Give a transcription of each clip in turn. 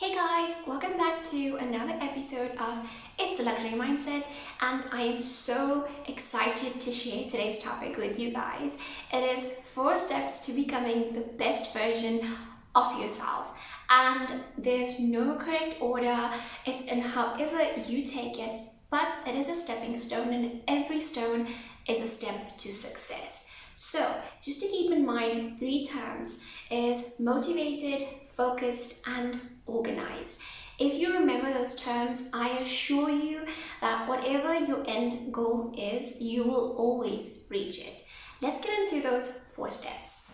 Hey guys, welcome back to another episode of It's a Luxury Mindset, and I am so excited to share today's topic with you guys. It is 4 steps to becoming the best version of yourself, and there's no correct order. It's in however you take it, but it is a stepping stone, and every stone is a step to success. So, just to keep in mind, 3 terms is motivated, focused, and organized. If you remember those terms, I assure you that whatever your end goal is, you will always reach it. Let's get into those 4 steps.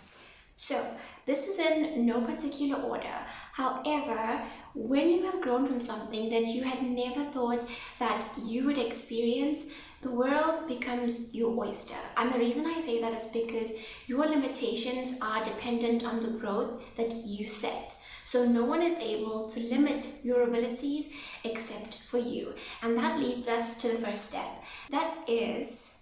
So, this is in no particular order. However, when you have grown from something that you had never thought that you would experience, the world becomes your oyster. And the reason I say that is because your limitations are dependent on the growth that you set. So no one is able to limit your abilities except for you. And that leads us to the first step. That is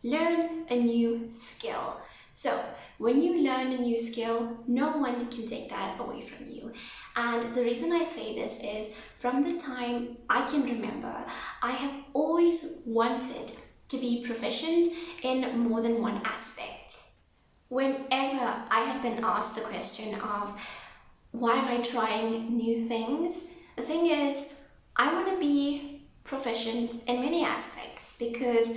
learn a new skill. So when you learn a new skill, no one can take that away from you. And the reason I say this is from the time I can remember, I have always wanted to be proficient in more than one aspect. Whenever I have been asked the question of why am I trying new things, the thing is, I want to be proficient in many aspects because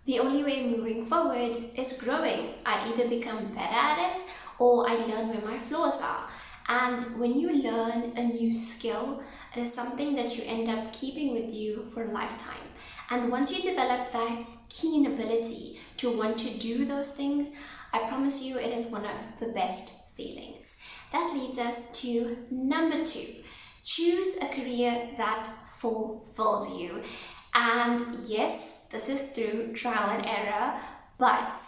the only way moving forward is growing. I either become better at it or I learn where my flaws are. And when you learn a new skill, it is something that you end up keeping with you for a lifetime. And once you develop that keen ability to want to do those things, I promise you it is one of the best feelings. That leads us to number 2. Choose a career that fulfills you. And yes, this is through trial and error, but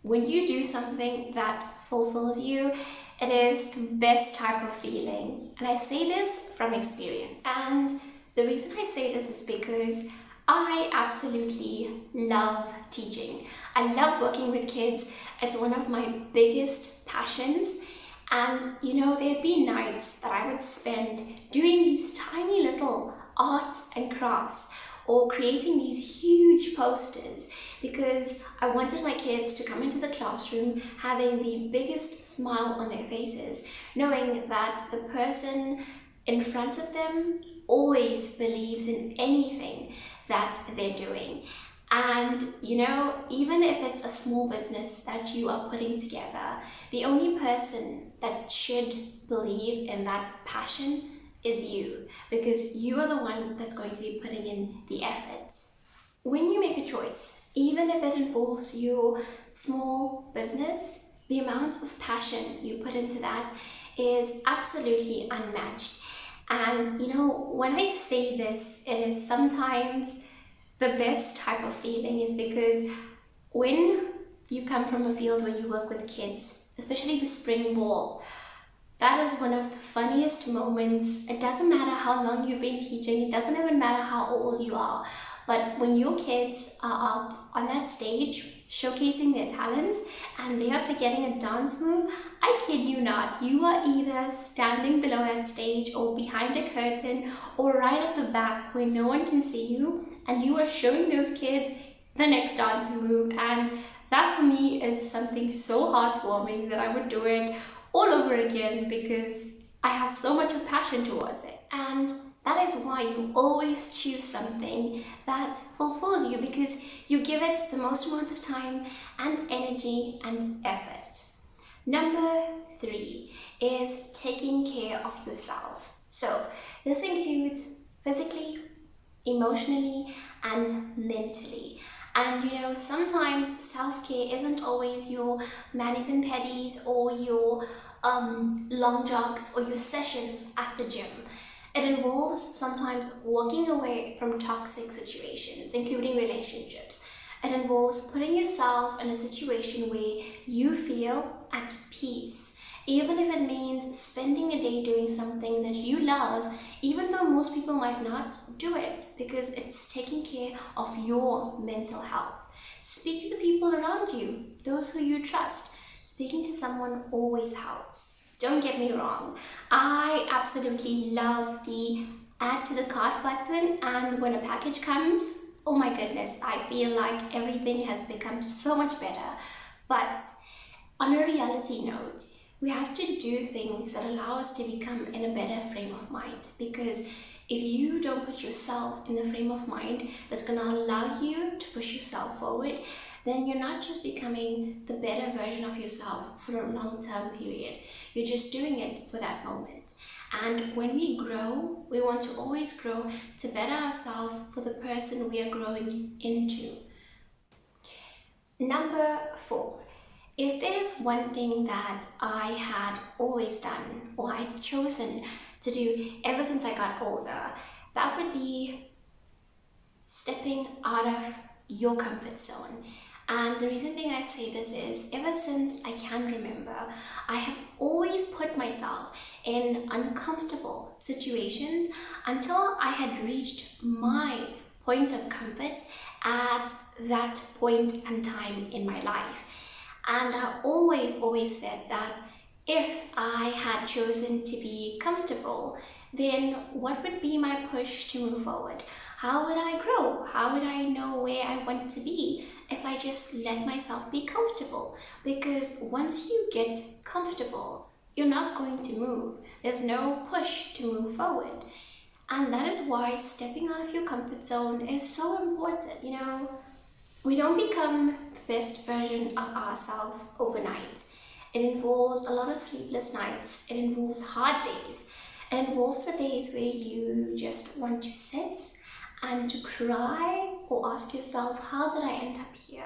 when you do something that fulfills you, it is the best type of feeling. And I say this from experience. And the reason I say this is because I absolutely love teaching. I love working with kids. It's one of my biggest passions. And there'd be nights that I would spend doing these tiny little arts and crafts or creating these huge posters because I wanted my kids to come into the classroom having the biggest smile on their faces, knowing that the person in front of them always believes in anything that they're doing. And even if it's a small business that you are putting together, the only person that should believe in that passion is you, because you are the one that's going to be putting in the efforts. When you make a choice, even if it involves your small business, the amount of passion you put into that is absolutely unmatched. And when I say this, it is sometimes the best type of feeling is because when you come from a field where you work with kids, especially the spring ball, that is one of the funniest moments. It doesn't matter how long you've been teaching, it doesn't even matter how old you are, but when your kids are up on that stage showcasing their talents and they are forgetting a dance move, I kid you not, you are either standing below that stage or behind a curtain or right at the back where no one can see you, and you are showing those kids the next dance move. And that for me is something so heartwarming that I would do it all over again because I have so much of passion towards it. And that is why you always choose something that fulfills you, because you give it the most amount of time and energy and effort. Number 3 is taking care of yourself. So this includes physically, emotionally, and mentally. And sometimes self-care isn't always your manis and pedis or your long jogs or your sessions at the gym. It involves sometimes walking away from toxic situations, including relationships. It involves putting yourself in a situation where you feel at peace, even if it means spending a day doing something that you love, even though most people might not do it, because it's taking care of your mental health. Speak to the people around you, those who you trust. Speaking to someone always helps. Don't get me wrong, I absolutely love the add to the cart button, and when a package comes, oh my goodness, I feel like everything has become so much better. But on a reality note, we have to do things that allow us to become in a better frame of mind, because if you don't put yourself in the frame of mind that's going to allow you to push yourself forward, then you're not just becoming the better version of yourself for a long-term period. You're just doing it for that moment. And when we grow, we want to always grow to better ourselves for the person we are growing into. Number 4. If there's one thing that I had always done or I'd chosen to do ever since I got older, that would be stepping out of your comfort zone. And the reason being I say this is, ever since I can remember, I have always put myself in uncomfortable situations until I had reached my point of comfort at that point and time in my life. And I always said that if I had chosen to be comfortable, then what would be my push to move forward? How would I grow? How would I know where I want to be if I just let myself be comfortable? Because once you get comfortable, you're not going to move. There's no push to move forward. And that is why stepping out of your comfort zone is so important. We don't become the best version of ourselves overnight. It involves a lot of sleepless nights. It involves hard days. It involves the days where you just want to sit and to cry or ask yourself, how did I end up here?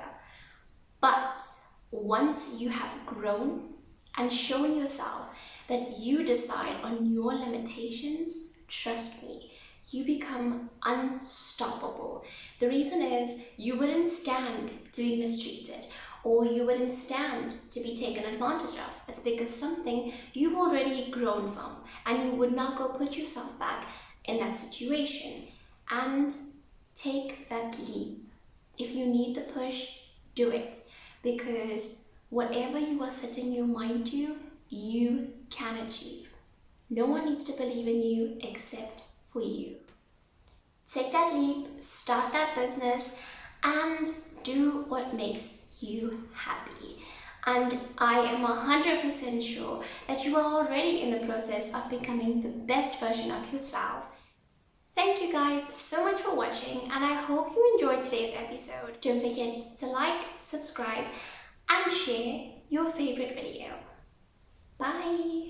But once you have grown and shown yourself that you decide on your limitations, trust me, you become unstoppable. The reason is you wouldn't stand to be mistreated, or you wouldn't stand to be taken advantage of. It's because something you've already grown from, and you would not go put yourself back in that situation. And take that leap. If you need the push, do it. Because whatever you are setting your mind to, you can achieve. No one needs to believe in you except for you. Take that leap, start that business, and do what makes you happy. And I am 100% sure that you are already in the process of becoming the best version of yourself. Thank you guys so much for watching, and I hope you enjoyed today's episode. Don't forget to like, subscribe, and share your favorite video. Bye!